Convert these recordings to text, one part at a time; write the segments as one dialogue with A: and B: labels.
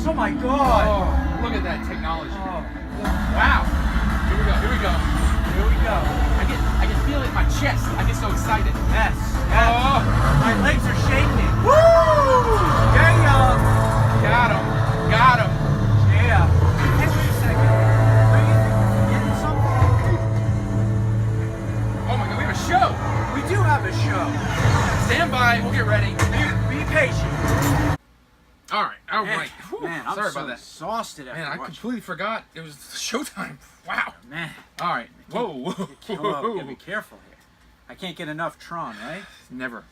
A: Oh my God!
B: Oh, look at that technology!
A: Oh.
B: Wow! Here we go! Here we go!
A: Here we go!
B: I can feel it in my chest. I get so excited.
A: Yes! Yes!
B: Oh.
A: My legs are shaking.
B: Woo!
A: Yeah!
B: Got him! Got him!
A: Yeah! Hey, wait a second. Are you getting something?
B: Oh my God! We have a show.
A: We do have a show.
B: Stand by. We'll get ready.
A: Be patient.
B: All right. All right.
A: Man, I'm
B: sorry
A: so
B: about that.
A: Exhausted after
B: Man, I
A: watching.
B: completely forgot it was showtime. Wow.
A: Man.
B: All right. Whoa.
A: Whoa. Gotta be careful here. I can't get enough Tron, right?
B: Never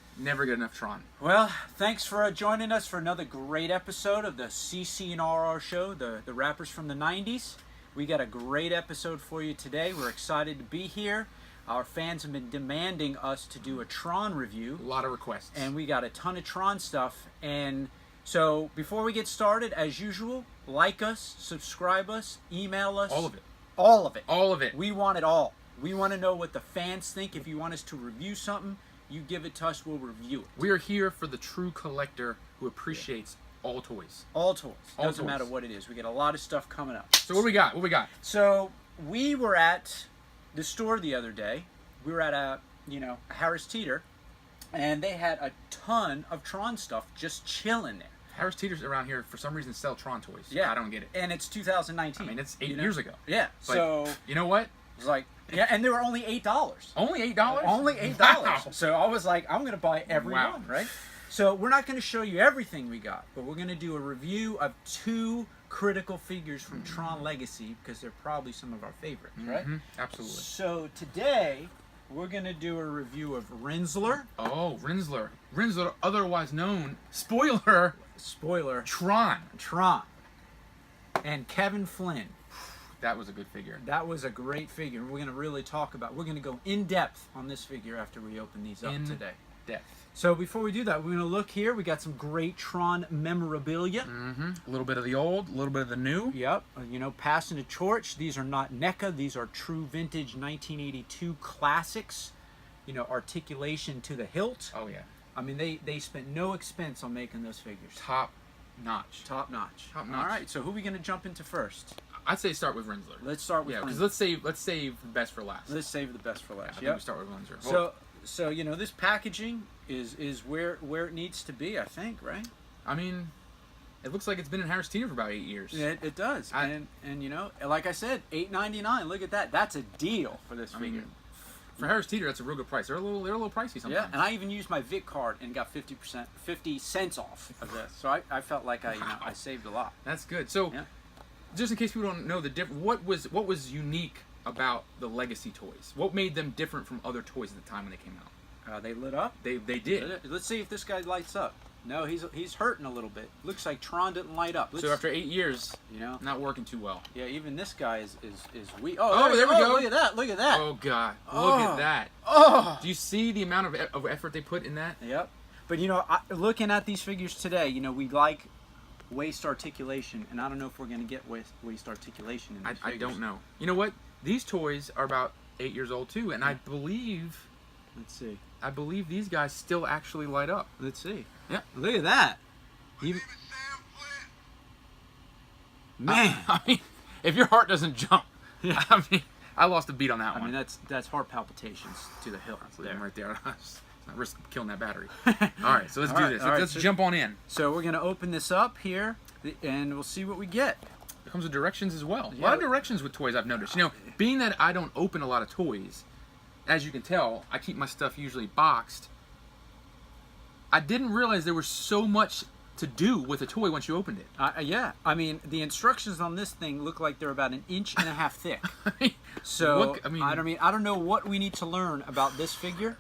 B: get enough Tron.
A: Well, thanks for joining us for another great episode of the CC&RR show, the rappers from the 90s. We got a great episode for you today. We're excited to be here. Our fans have been demanding us to do a Tron review.
B: A lot of requests.
A: And we got a ton of Tron stuff. And so before we get started, as usual, like us, subscribe us, email us.
B: All of it.
A: All of it.
B: All of it.
A: We want it all. We want to know what the fans think. If you want us to review something, you give it to us, we'll review it.
B: We are here for the true collector who appreciates all toys.
A: All toys.
B: All
A: Doesn't
B: toys.
A: matter what it is. We got a lot of stuff coming up.
B: So what we got? What we got?
A: So we were at the store the other day. We were at a Harris Teeter, and they had a ton of Tron stuff just chilling there.
B: Harris Teeters around here for some reason sell Tron toys.
A: Yeah,
B: I don't get it.
A: And it's 2019.
B: I mean, it's 8 years ago.
A: Yeah.
B: But
A: so
B: you know what?
A: it was like, yeah, and they were only $8.
B: Only $8?
A: Only $8.
B: Wow.
A: So I was like, I'm gonna buy every one, right? So we're not gonna show you everything we got, but we're gonna do a review of 2 critical figures from Tron Legacy because they're probably some of our favorites, right?
B: Absolutely.
A: So today we're gonna do a review of Rinzler.
B: Oh, Rinzler. Rinzler, otherwise known, spoiler, Tron.
A: And Kevin Flynn.
B: That was a good figure.
A: That was a great figure. We're gonna really talk about. We're gonna go in depth on this figure after we open these up today.
B: Depth.
A: So before we do that, we're gonna look here. We got some great Tron memorabilia.
B: A little bit of the old, a little bit of the new.
A: Yep. Passing the torch. These are not NECA. These are true vintage 1982 classics. Articulation to the hilt.
B: Oh yeah.
A: I mean, they spent no expense on making those figures.
B: Top notch.
A: Top notch.
B: Top notch.
A: All right. So who are we gonna jump into first?
B: I'd say start with Rinzler.
A: Let's start with.
B: Yeah, because
A: Rinzler.
B: let's save the best for last.
A: Let's save the best for last.
B: I think we start with Rinzler.
A: So this packaging is where it needs to be, I think, right?
B: I mean, it looks like it's been in Harris Teeter for about 8 years.
A: It does. And like I said, $8.99. Look at that. That's a deal for this figure.
B: For Harris Teeter, that's a real good price. They're a little pricey sometimes.
A: Yeah, and I even used my Vic card and got 50 cents off of this. So I felt like I saved a lot.
B: That's good. So, just in case people don't know the difference, what was unique about the Legacy toys? What made them different from other toys at the time when they came out?
A: They lit up.
B: They did.
A: Let's see if this guy lights up. No, he's hurting a little bit. Looks like Tron didn't light up.
B: So after 8 years, not working too well.
A: Yeah, even this guy is weak.
B: Oh, there we go.
A: Look at that. Look at that.
B: Oh God, look at that.
A: Oh.
B: Do you see the amount of effort they put in that?
A: Yep. But looking at these figures today, we like waist articulation, and I don't know if we're going to get waist articulation in these figures.
B: I don't know. You know what? These toys are about 8 years old too, and I believe.
A: Let's see.
B: I believe these guys still actually light up.
A: Let's see.
B: Yeah.
A: Look at that. Man.
B: I mean, if your heart doesn't jump, I mean, I lost a beat on that one.
A: I mean, that's heart palpitations to the hilt.
B: That's right there. It's not risk killing that battery. All right, so let's do this. Let's jump on in.
A: So we're gonna open this up here, and we'll see what we get.
B: comes with directions as well. A
A: Yeah.
B: lot of directions with toys I've noticed. You know, being that I don't open a lot of toys, as you can tell, I keep my stuff usually boxed. I didn't realize there was so much to do with a toy once you opened it.
A: Yeah, I mean, the instructions on this thing look like they're about 1.5 inches thick. So, I don't know what we need to learn about this figure,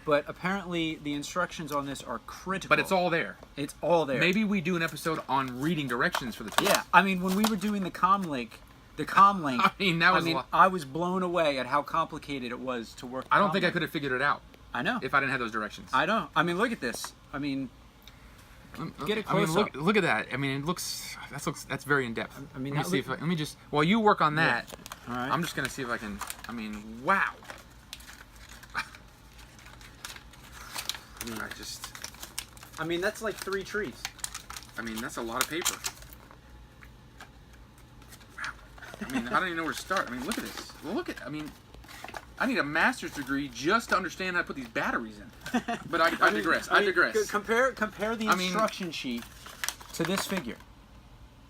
A: but apparently the instructions on this are critical.
B: But it's all there.
A: It's all there.
B: Maybe we do an episode on reading directions for the toy.
A: Yeah, I mean, when we were doing the comlink,
B: I mean, that was
A: I was blown away at how complicated it was to work.
B: I don't think I could have figured it out.
A: I know.
B: If I didn't have those directions.
A: I know. I mean, look at this. I mean, get it close up.
B: Look at that. I mean, it looks. That's very in depth.
A: I mean,
B: let me see if let me just. While you work on that,
A: all right.
B: I'm just gonna see if I can. I mean, wow.
A: I mean, that's like 3 trees.
B: I mean, that's a lot of paper. Wow. I mean, I don't even know where to start. I mean, look at this. I mean, I need a master's degree just to understand how to put these batteries in. But I digress. I digress.
A: Compare the instruction sheet to this figure.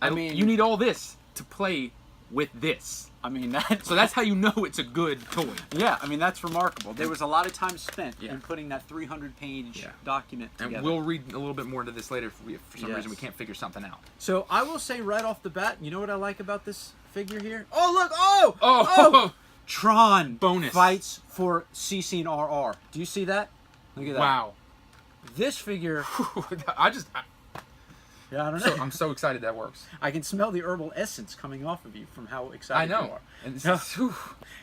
B: I mean, you need all this to play with this.
A: I mean,
B: so that's how you know it's a good toy.
A: Yeah, I mean, that's remarkable. There was a lot of time spent in putting that 300-page document together.
B: And we'll read a little bit more into this later if for some reason we can't figure something out.
A: So I will say right off the bat, you know what I like about this figure here?
B: Oh, look! Oh!
A: Tron
B: bonus
A: fights for CC and RR. Do you see that? Look at that.
B: Wow.
A: This figure... Yeah, I don't know.
B: I'm so excited that works.
A: I can smell the herbal essence coming off of you from how excited you are.
B: And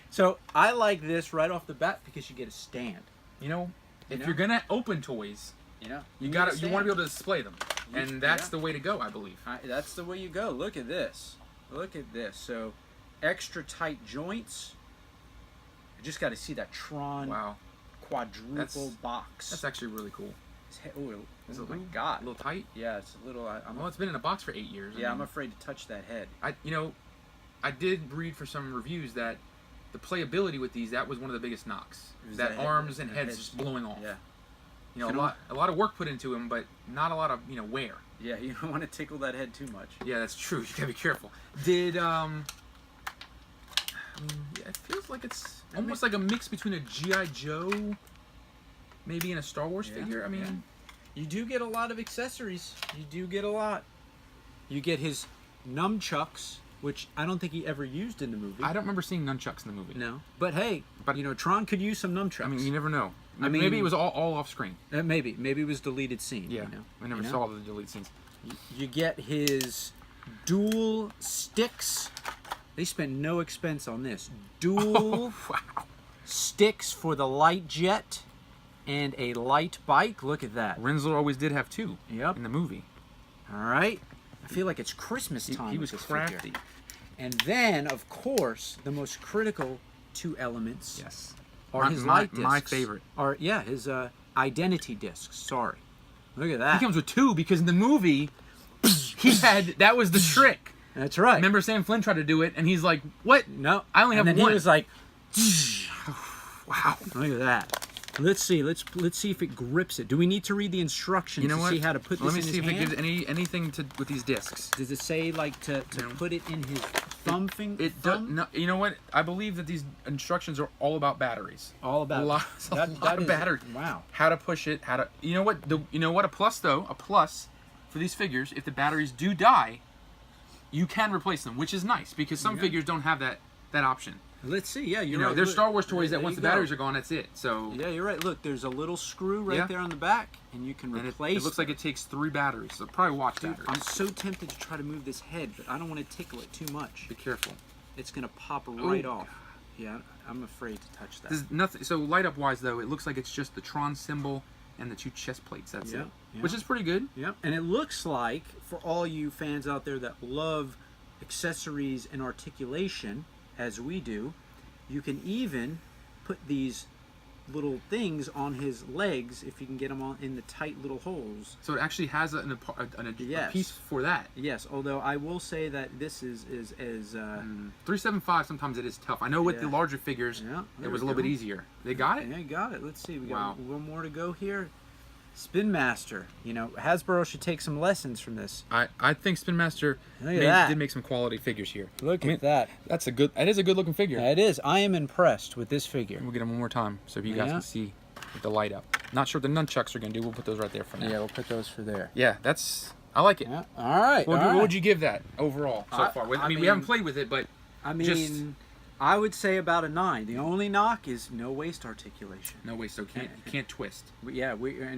A: so I like this right off the bat because you get a stand.
B: You know, if you're gonna open toys, you want to be able to display them, and that's the way to go, I believe.
A: That's the way you go. Look at this. Look at this. So, extra tight joints. I just got to see that Tron quadruple box.
B: That's actually really cool.
A: Oh my God!
B: A little tight.
A: Yeah, it's a little.
B: Well, it's been in a box for 8 years.
A: Yeah, I'm afraid to touch that head.
B: I did read for some reviews that the playability with these, that was one of the biggest knocks. That arms and heads just blowing off.
A: Yeah.
B: A lot of work put into them, but not a lot of wear.
A: Yeah, you don't want to tickle that head too much.
B: Yeah, that's true. You gotta be careful. It feels like it's almost like a mix between a G.I. Joe, maybe, and a Star Wars figure. I mean,
A: you do get a lot of accessories. You do get a lot. You get his nunchucks, which I don't think he ever used in the movie.
B: I don't remember seeing nunchucks in the movie.
A: No, but hey, Tron could use some nunchucks.
B: I mean, you never know. Maybe it was all off screen.
A: Maybe it was deleted scene.
B: Yeah, I never saw the deleted scenes.
A: You get his dual sticks. They spent no expense on this. Dual sticks for the light jet and a light bike. Look at that.
B: Rensler always did have 2 in the movie.
A: All right. I feel like it's Christmas time.
B: He was crafty.
A: Figure. And then, of course, the most critical 2 elements are his light discs.
B: My favorite.
A: His identity discs. Sorry. Look at that.
B: He comes with 2 because in the movie, that was the trick.
A: That's right.
B: Remember Sam Flynn tried to do it, and he's like, "What?
A: No,
B: I only have one."
A: And then he was like,
B: "Wow,
A: look at that." Let's see. Let's see if it grips it. Do we need to read the instructions to see how to put this in his hand?
B: Let me see if it gives anything with these discs.
A: Does it say to put it in his thumb finger?
B: It does. No, you know what? I believe that these instructions are all about batteries.
A: All about
B: a lot of batteries.
A: Wow.
B: How to push it? You know what? A plus for these figures, if the batteries do die, you can replace them, which is nice because some figures don't have that option.
A: Let's see. Yeah, you're right.
B: There's Star Wars toys that once the batteries are gone, that's it. So
A: yeah, you're right. Look, there's a little screw right there on the back, and you can replace.
B: It looks like it takes 3 batteries. So probably watch batteries.
A: I'm so tempted to try to move this head, but I don't want to tickle it too much.
B: Be careful.
A: It's gonna pop right off. Yeah, I'm afraid to touch that.
B: There's nothing. So light up wise though, it looks like it's just the Tron symbol and the 2 chest plates. That's it. Yeah. Which is pretty good.
A: Yeah. And it looks like for all you fans out there that love accessories and articulation, as we do, you can even put these little things on his legs if you can get them on in the tight little holes.
B: So it actually has a piece for that.
A: Yes, although I will say that this is
B: 375. Sometimes it is tough. I know with the larger figures, it was a little bit easier. They got it.
A: They got it. Let's see. We got one more to go here. Spin Master. You know, Hasbro should take some lessons from this.
B: I think Spin Master did make some quality figures here.
A: Look at that.
B: That is a good looking figure.
A: Yeah, it is. I am impressed with this figure.
B: We'll get him one more time so you guys can see with the light up. Not sure what the nunchucks are going to do. We'll put those right there for now.
A: Yeah, we'll put those for there.
B: Yeah, I like it.
A: Yeah. All right.
B: What would you give that overall so far? I mean, we haven't played with it, but
A: I would say about a 9. The only knock is no waist articulation.
B: No waist, so you can't twist.
A: Yeah,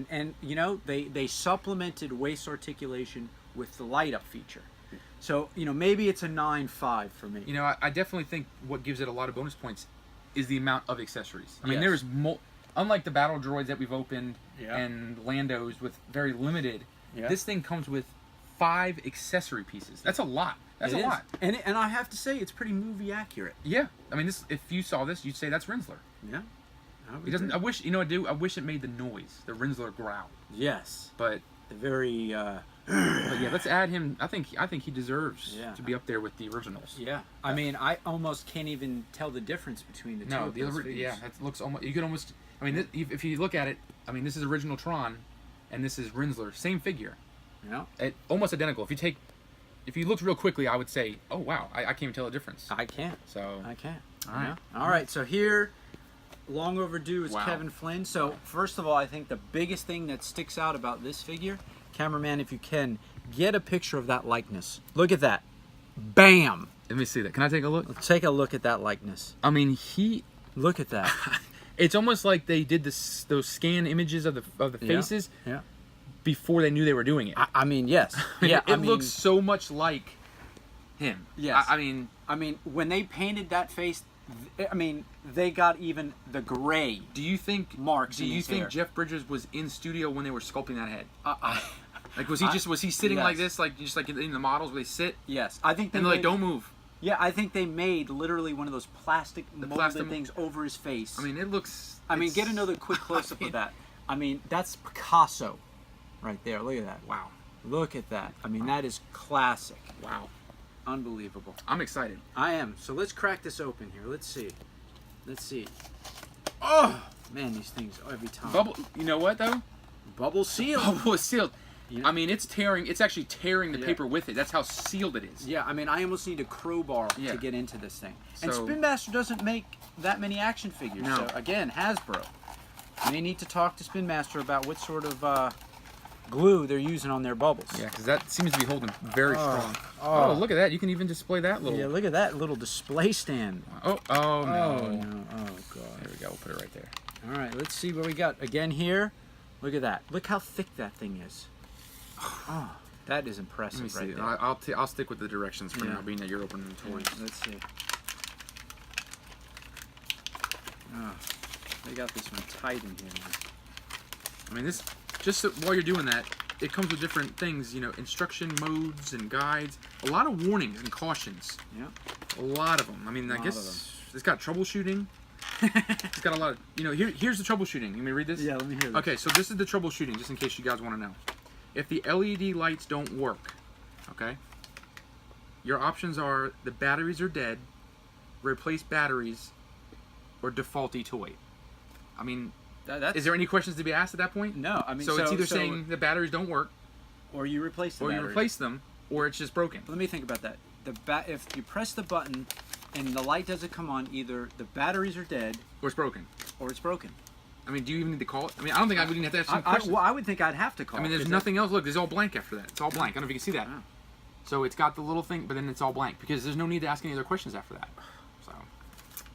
A: and you know they supplemented waist articulation with the light up feature. So you know maybe it's a 9.5 for me.
B: You know, I definitely think what gives it a lot of bonus points is the amount of accessories. I mean, there's unlike the battle droids that we've opened and Landos with very limited. Yeah. This thing comes with 5 accessory pieces. That's a lot. That's a lot.
A: And I have to say, it's pretty movie accurate.
B: Yeah. I mean, if you saw this, you'd say that's Rinsler.
A: Yeah.
B: It doesn't. I wish, I wish it made the noise, the Rinsler growl.
A: Yes.
B: But
A: the very.
B: But yeah, let's add him. I think he deserves to be up there with the originals.
A: Yeah. I mean, I almost can't even tell the difference between the two.
B: No, the other. Yeah, that looks almost. You could almost. I mean, if you look at it, I mean, this is original Tron, and this is Rinsler, same figure.
A: Yeah.
B: Almost identical. If you looked real quickly, I would say, oh wow, I can't even tell the difference.
A: I can't.
B: So
A: I can't.
B: All right.
A: Yeah. All right. So here, long overdue is Kevin Flynn. So first of all, I think the biggest thing that sticks out about this figure, cameraman, if you can, get a picture of that likeness. Look at that. Bam.
B: Let me see that. Can I take a look?
A: Let's take a look at that likeness.
B: I mean,
A: look at that.
B: It's almost like they did those scan images of the faces.
A: Yeah.
B: Before they knew they were doing it.
A: I mean, yes. Yeah,
B: it looks so much like him.
A: Yes.
B: I mean,
A: when they painted that face, I mean, they got even the gray.
B: Do you think
A: marks?
B: Do you think
A: hair.
B: Jeff Bridges was in studio when they were sculpting that head? Like, was he sitting like this, like just like in the models where they sit?
A: Yes, I think.
B: And they're like, don't move.
A: Yeah, I think they made literally one of those plastic molded things over his face.
B: I mean, it looks.
A: I mean, get another quick close up of that. I mean, that's Picasso. Right there, look at that.
B: Wow.
A: Look at that. I mean, that is classic.
B: Wow.
A: Unbelievable.
B: I'm excited.
A: I am. So let's crack this open here. Let's see. Let's see. Oh, man, these things every time.
B: Bubble, you know what, though?
A: Bubble sealed.
B: Bubble is sealed. Yeah. I mean, it's actually tearing the paper with it. That's how sealed it is.
A: Yeah, I mean, I almost need a crowbar to get into this thing. And Spin Master doesn't make that many action figures.
B: No.
A: So, again, Hasbro. May need to talk to Spin Master about what sort of glue they're using on their bubbles.
B: Yeah, because that seems to be holding very strong. Oh, look at that. You can even display that little...
A: Yeah, look at that little display stand.
B: Oh, no.
A: Oh, no. Oh, God.
B: There we go. We'll put it right there.
A: All right, let's see what we got. Again here, look at that. Look how thick that thing is. Oh, that is impressive.
B: Let me see.
A: Right there.
B: I'll stick with the directions for now, being that you're opening the toys.
A: Yeah, let's see. Oh, they got this one tight in here, man.
B: I mean, this... Just so, while you're doing that, it comes with different things, instruction modes and guides. A lot of warnings and cautions.
A: Yeah.
B: A lot of them. I mean, I guess it's got troubleshooting. It's got a lot of, here's the troubleshooting. You want me to read this?
A: Yeah, let me hear this.
B: Okay, so this is the troubleshooting, just in case you guys want to know. If the LED lights don't work, okay, your options are the batteries are dead, replace batteries, or defaulty toy. I mean... Is there any questions to be asked at that point?
A: No, I mean,
B: so it's either saying the batteries don't work,
A: or you replace them,
B: or you replace them, or it's just broken.
A: Let me think about that. If you press the button and the light doesn't come on, either the batteries are dead,
B: or it's broken,
A: I
B: mean, do you even need to call it? I mean, I don't think I would even have to ask some questions.
A: Well, I would think I'd have to call.
B: I mean, there's nothing else. Look, there's all blank after that. It's all blank. I don't know if you can see that.
A: Oh.
B: So it's got the little thing, but then it's all blank because there's no need to ask any other questions after that. So.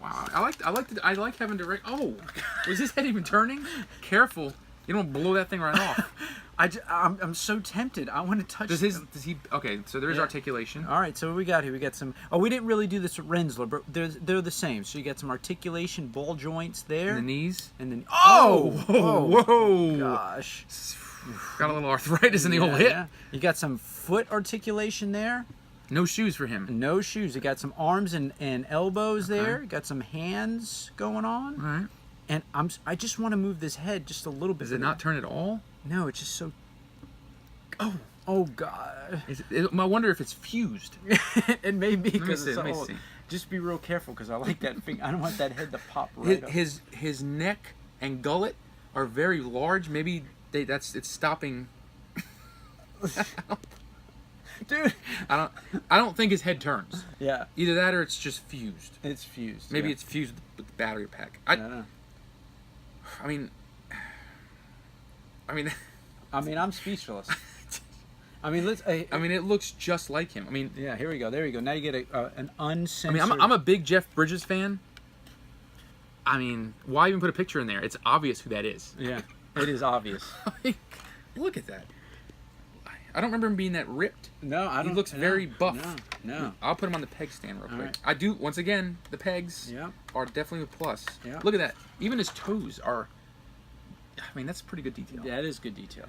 B: Wow, I like having direct. Oh, was his head even turning? Careful, you don't blow that thing right off.
A: I'm so tempted. I want to touch.
B: Does he? Okay, so there is articulation.
A: All right, so what we got here? We got some. Oh, we didn't really do this with Rinsler, but they're the same. So you got some articulation, ball joints there.
B: And the knees.
A: And then
B: whoa,
A: gosh,
B: got a little arthritis in the old hip.
A: Yeah. You got some foot articulation there.
B: No shoes for him.
A: No shoes. You got some arms and elbows there. You got some hands going on.
B: All right.
A: And I just want to move this head just a little bit.
B: Does it not turn at all?
A: No, it's just so... Oh, God.
B: I wonder if it's fused.
A: It may be because
B: let me see.
A: Just be real careful because I like that thing. I don't want that head to pop right up.
B: His neck and gullet are very large. Maybe it's stopping.
A: Dude,
B: I don't think his head turns.
A: yeah,
B: Either that or it's just fused.
A: it's fused.
B: Maybe
A: yeah.
B: it's fused with the battery pack.
A: I don't know.
B: I mean,
A: I mean, I'm speechless. I mean,
B: it looks just like him. I mean,
A: yeah, here we go. There you go. Now you get an uncensored.
B: I mean, I'm a big Jeff Bridges fan. I mean, why even put a picture in there? It's obvious who that is.
A: Yeah, it is obvious.
B: Like, look at that. I don't remember him being that ripped.
A: No, I don't.
B: He looks very buff.
A: No.
B: I'll put him on the peg stand real quick.
A: right.
B: I do, once again, the pegs
A: Yeah.
B: are definitely a plus.
A: Yeah.
B: Look at that. Even his toes are, I mean, that's pretty good detail.
A: That is good detail.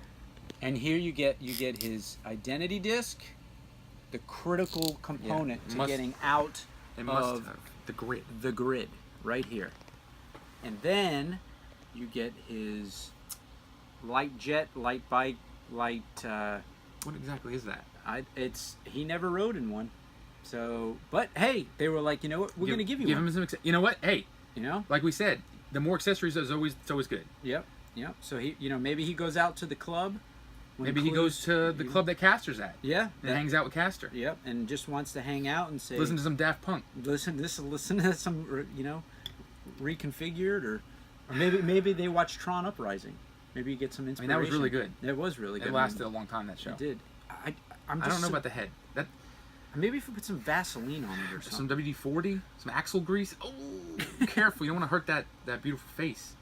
A: And here you get his identity disc, the critical component to getting out
B: It must
A: of
B: have the grid.
A: the grid right here. And then you get his light jet, light bike, light.
B: What exactly is that?
A: He never rode in one, so. But hey, they were like, you know what, we're gonna give you one.
B: him some. You know what? Hey,
A: You know.
B: like we said, the more accessories it's always good.
A: Yep. So he, maybe he goes out to the club.
B: Maybe he goes to the club that Castor's at.
A: Yeah.
B: And hangs out with Castor.
A: Yep. And just wants to hang out and say.
B: Listen to some Daft Punk.
A: Listen to some, reconfigured or maybe they watch Tron Uprising. Maybe you get some inspiration.
B: that was really good.
A: It was really good.
B: It lasted a long time, that show.
A: It did. I
B: don't know about the head. That
A: Maybe if we put some Vaseline on it or something.
B: some WD-40, some axle grease. Oh, careful! You don't want to hurt that beautiful face.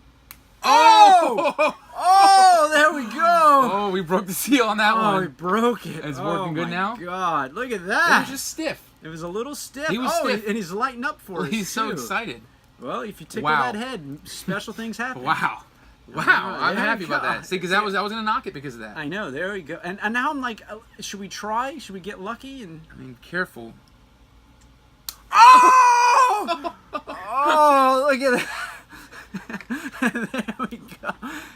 A: Oh! Oh, there we go.
B: Oh, we broke the seal on that one.
A: Oh, we broke it.
B: It's working good now?
A: Oh my God, look at
B: It
A: that.
B: was just stiff.
A: It was a little stiff.
B: He was stiff.
A: And he's lighting up for us.
B: He's so
A: too.
B: excited.
A: Well, if you tickle
B: Wow.
A: that head, special things happen.
B: Wow. Wow, I'm
A: Yeah,
B: happy about
A: God.
B: that. See, because I was gonna knock it because of that.
A: I know. There we go. And now I'm like, should we try? Should we get lucky? And
B: I mean, careful.
A: oh, oh, look at that. There we go.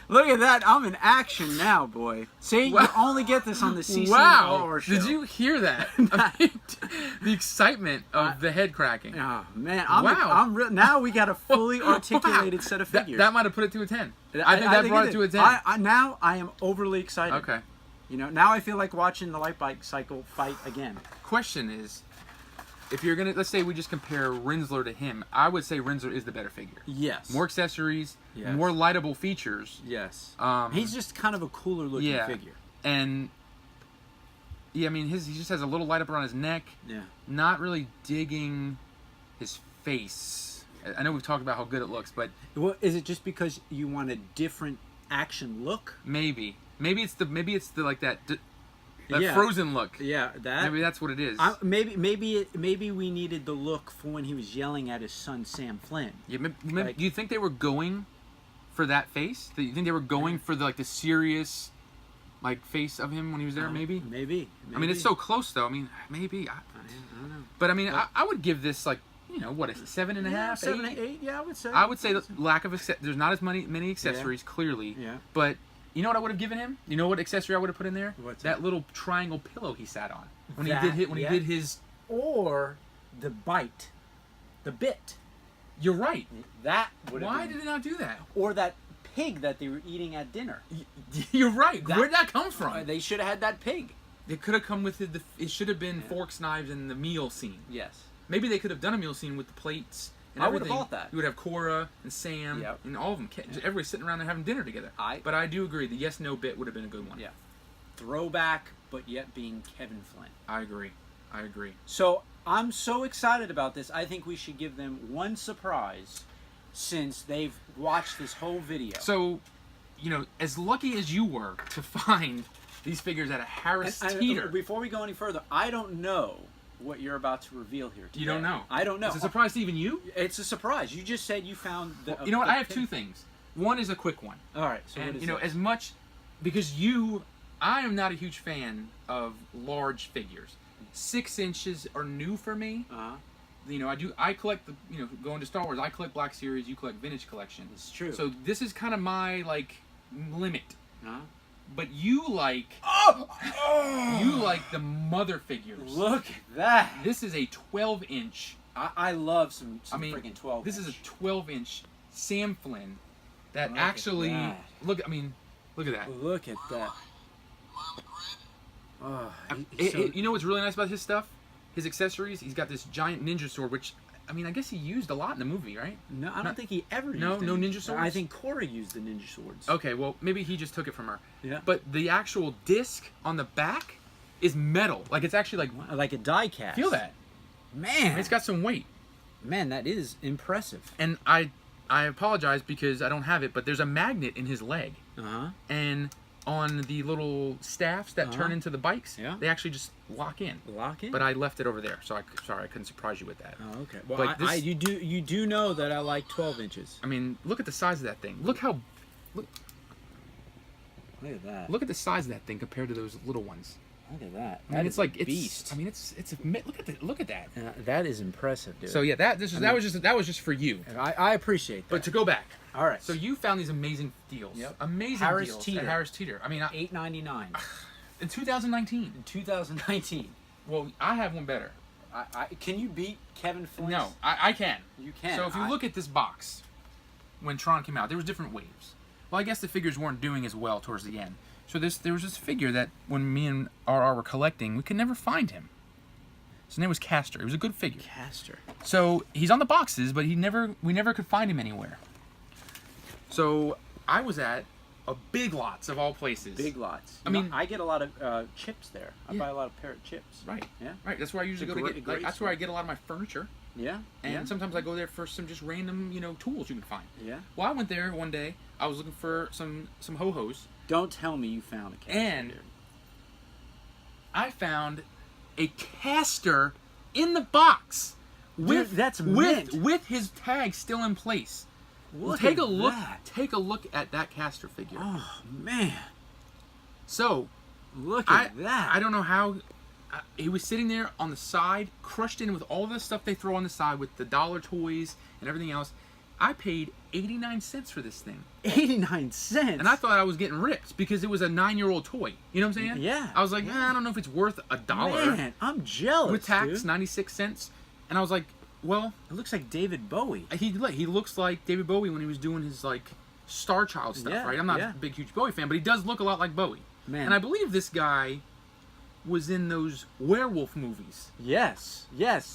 A: Look at that. I'm in action now, boy. See,
B: Wow.
A: you only get this on the CC
B: Wow!
A: show.
B: Did you hear that? I mean, the excitement of the head cracking.
A: Oh man,
B: Wow.
A: now we got a fully articulated set of figures.
B: That might have put it to a 10. I think that brought it to a 10.
A: Now I am overly excited.
B: Okay.
A: Now I feel like watching the light bike cycle fight again.
B: Question is, if you're gonna, let's say we just compare Rinsler to him, I would say Rinsler is the better figure.
A: Yes.
B: More accessories,
A: Yes.
B: more lightable features.
A: Yes.
B: Um,
A: He's just kind of a cooler looking figure.
B: And yeah, I mean, he just has a little light up around his neck.
A: Yeah.
B: Not really digging his face. I know we've talked about how good it looks, but
A: Well, is it just because you want a different action look?
B: maybe it's the like that
A: Yeah.
B: Frozen look.
A: Yeah, that.
B: Maybe that's what it is.
A: Maybe we needed the look for when he was yelling at his son Sam Flynn.
B: Yeah,
A: Like-
B: do you think they were going for that face? Do you think they were going for the serious face of him when he was there? Maybe.
A: Maybe.
B: I mean, it's so close though. I mean, maybe.
A: I don't know.
B: But I mean, I would give this what is it, 7.5,
A: 7,
B: 8?
A: 8. Yeah, I would say.
B: I would say the lack of there's not as many accessories clearly.
A: Yeah.
B: But you know what I would have given him? You know what accessory I would have put in there?
A: What's
B: that little triangle pillow he sat on when
A: That,
B: he did his.
A: Or the bite, the bit.
B: You're right.
A: That would have
B: Why
A: been.
B: did it not do that?
A: Or that pig that they were eating at dinner.
B: You're right. Where'd that come from?
A: They should have had that pig.
B: It could have come with it should have been forks, knives, and the meal scene.
A: Yes.
B: Maybe they could have done a meal scene with the plates and
A: I would have
B: everything.
A: bought that.
B: You would have Cora and Sam
A: Yep.
B: and all of them. Everybody sitting around and having dinner together. But I do agree. The yes/no bit would have been a good one.
A: Yeah. Throwback, but yet being Kevin Flynn.
B: I agree.
A: So I'm so excited about this. I think we should give them one surprise since they've watched this whole video.
B: So, as lucky as you were to find these figures at a Harris Teeter.
A: Before we go any further, I don't know what you're about to reveal here today.
B: You don't know?
A: I don't know.
B: It's a surprise to even you?
A: It's a surprise. You just said you found the...
B: You know what? I have two things. One is a quick one.
A: All right. So
B: And,
A: what is it?
B: as much... Because I am not a huge fan of large figures. 6 inches are new for me.
A: Uh-huh.
B: I collect the, going to Star Wars, I collect Black Series, you collect Vintage Collection.
A: It's true.
B: So this is kind of my, limit.
A: Uh-huh.
B: But you like... You like the mother figures.
A: Look at that.
B: This is a 12-inch...
A: I love some freaking 12.
B: This is a 12-inch Sam Flynn that
A: Look
B: actually...
A: at that.
B: Look, I mean... Look at that.
A: Look at that. Oh,
B: You know what's really nice about his stuff? His accessories. He's got this giant ninja sword, which, I mean, I guess he used a lot in the movie, right?
A: no, I don't think he ever used
B: No ninja
A: swords.
B: swords?
A: I think Corey used the ninja swords.
B: Okay, well, maybe he just took it from her.
A: Yeah.
B: But the actual disc on the back is metal. Like, it's actually like...
A: Like a die cast.
B: Feel that.
A: Man.
B: It's got some weight.
A: Man, that is impressive.
B: And I apologize because I don't have it, but there's a magnet in his leg.
A: Uh-huh.
B: And on the little staffs that turn into the bikes,
A: Yeah.
B: they actually just lock in.
A: Lock in?
B: But I left it over there, so sorry I couldn't surprise you with that.
A: Oh, okay. Well,
B: But
A: you do know that I like 12 inches.
B: I mean, look at the size of that thing. Look
A: Look at that.
B: at the size of that thing compared to those little ones.
A: Look at that.
B: I mean, it's like
A: beast.
B: I mean, it's look at that.
A: That is impressive, dude.
B: So yeah, that was just for you.
A: I appreciate that.
B: But to go back,
A: all right.
B: so you found these amazing deals.
A: Yep.
B: Amazing
A: Harris
B: deals
A: Teeter.
B: at Harris Teeter. I mean,
A: $8.99
B: in 2019.
A: in 2019.
B: Well, I have one better.
A: Can you beat Kevin Flint's?
B: No, I can.
A: You can.
B: So if you look at this box, when Tron came out, there was different waves. Well, I guess the figures weren't doing as well towards the end. So there was this figure that when me and RR were collecting, we could never find him. His name was Castor. He was a good figure.
A: Castor.
B: So he's on the boxes, but we never could find him anywhere. So I was at a Big Lots of all places.
A: Big Lots.
B: I mean,
A: I get a lot of chips there. I buy a lot of parrot chips.
B: Right.
A: Yeah.
B: Right. That's where I usually go to get. That's where I get a lot of my furniture.
A: Yeah.
B: And sometimes I go there for some just random, tools you can find.
A: Yeah.
B: Well, I went there one day. I was looking for some ho-hos.
A: Don't tell me you found a Castor.
B: And I found a Castor in the box
A: Dude, that's mint.
B: with his tag still in place. Take a look at that Castor figure.
A: Oh man!
B: So,
A: Look at that.
B: I don't know how. He was sitting there on the side, crushed in with all the stuff they throw on the side with the dollar toys and everything else. I paid 89 cents for this thing.
A: 89 cents.
B: And I thought I was getting ripped because it was a 9-year-old toy. You know what I'm saying?
A: Yeah.
B: I was like, I don't know if it's worth $1.
A: Man, I'm jealous.
B: With tax,
A: dude.
B: 96 cents. And I was like, well,
A: It looks like David Bowie.
B: he looks like David Bowie when he was doing his like Star Child stuff,
A: Yeah,
B: right? I'm not
A: yeah.
B: a big huge Bowie fan, but he does look a lot like Bowie.
A: Man.
B: And I believe this guy was in those werewolf movies.
A: Yes.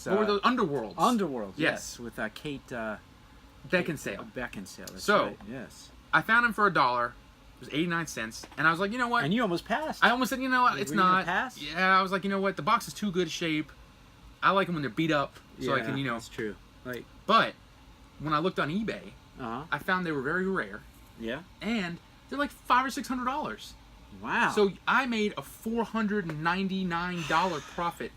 B: Or those Underworlds.
A: Underworld.
B: Yes.
A: Yes. With Kate
B: Beckinsale.
A: Beckinsale. That's
B: So,
A: right. Yes.
B: I found him for $1. It was 89 cents. And I was like, you know what?
A: And you almost passed.
B: I almost said, you know what? It's
A: Were you gonna
B: not.
A: pass?
B: Yeah, I was like, you know what? The box is too good shape. I like them when they're beat up, so I can,
A: That's true. Like.
B: But when I looked on eBay,
A: Uh huh.
B: I found they were very rare,
A: Yeah.
B: and they're like $500 or $600.
A: Wow.
B: So I made a $499 profit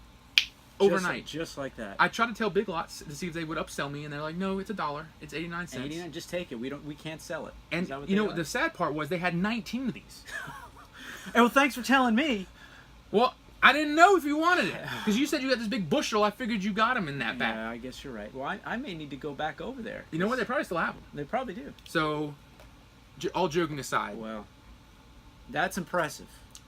B: overnight.
A: Just like that.
B: I tried to tell Big Lots to see if they would upsell me, and they're like, "No, it's $1. It's 89 cents."
A: 89. Just take it. We can't sell it.
B: And
A: Is that what
B: you
A: they
B: know
A: are?
B: the sad part was they had 19 of these.
A: Well, thanks for telling me.
B: Well, I didn't know if you wanted it because you said you got this big bushel. I figured you got them in that bag.
A: Yeah, I guess you're right. Well, I may need to go back over there.
B: You know what? They probably still have them.
A: They probably do.
B: So, all joking aside,
A: Well, that's impressive.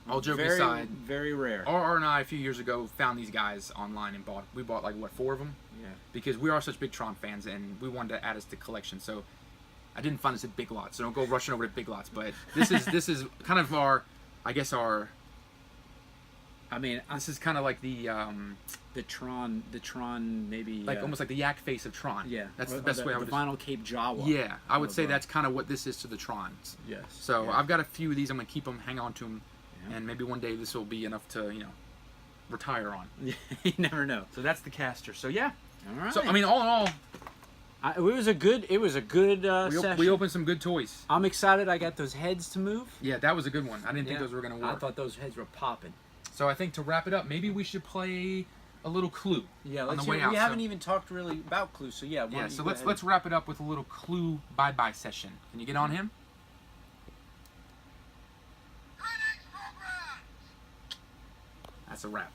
B: all joking
A: Very,
B: aside,
A: very rare.
B: RR and I a few years ago found these guys online and we bought like what 4 of them
A: Yeah.
B: because we are such big Tron fans and we wanted to add us to collection. So I didn't find this at Big Lots, so don't go rushing over to Big Lots. But this is kind of our, I guess our.
A: I mean,
B: This is kind of like the
A: Tron maybe
B: like almost like the yak face of Tron.
A: yeah.
B: That's
A: Or
B: the best way I would.
A: the vinyl Cape Jawa.
B: Yeah, I would
A: of,
B: say that's kind of what this is to the Trons.
A: Yes.
B: So
A: yeah.
B: I've got a few of these. I'm gonna keep them, hang on to them,
A: Yeah.
B: and maybe one day this will be enough to retire on.
A: You never know.
B: So that's the Castor. So yeah.
A: All right.
B: So I mean, all in all,
A: it was a good session.
B: we opened some good toys.
A: I'm excited. I got those heads to move.
B: Yeah, that was a good one. I didn't think those were gonna work.
A: I thought those heads were popping.
B: So I think to wrap it up, maybe we should play a little Clue.
A: Yeah,
B: on
A: let's
B: the way
A: hear,
B: out.
A: we haven't even talked really about Clue, so yeah.
B: Yeah, so let's wrap it up with a little Clue bye-bye session. Can you get on him? That's a wrap.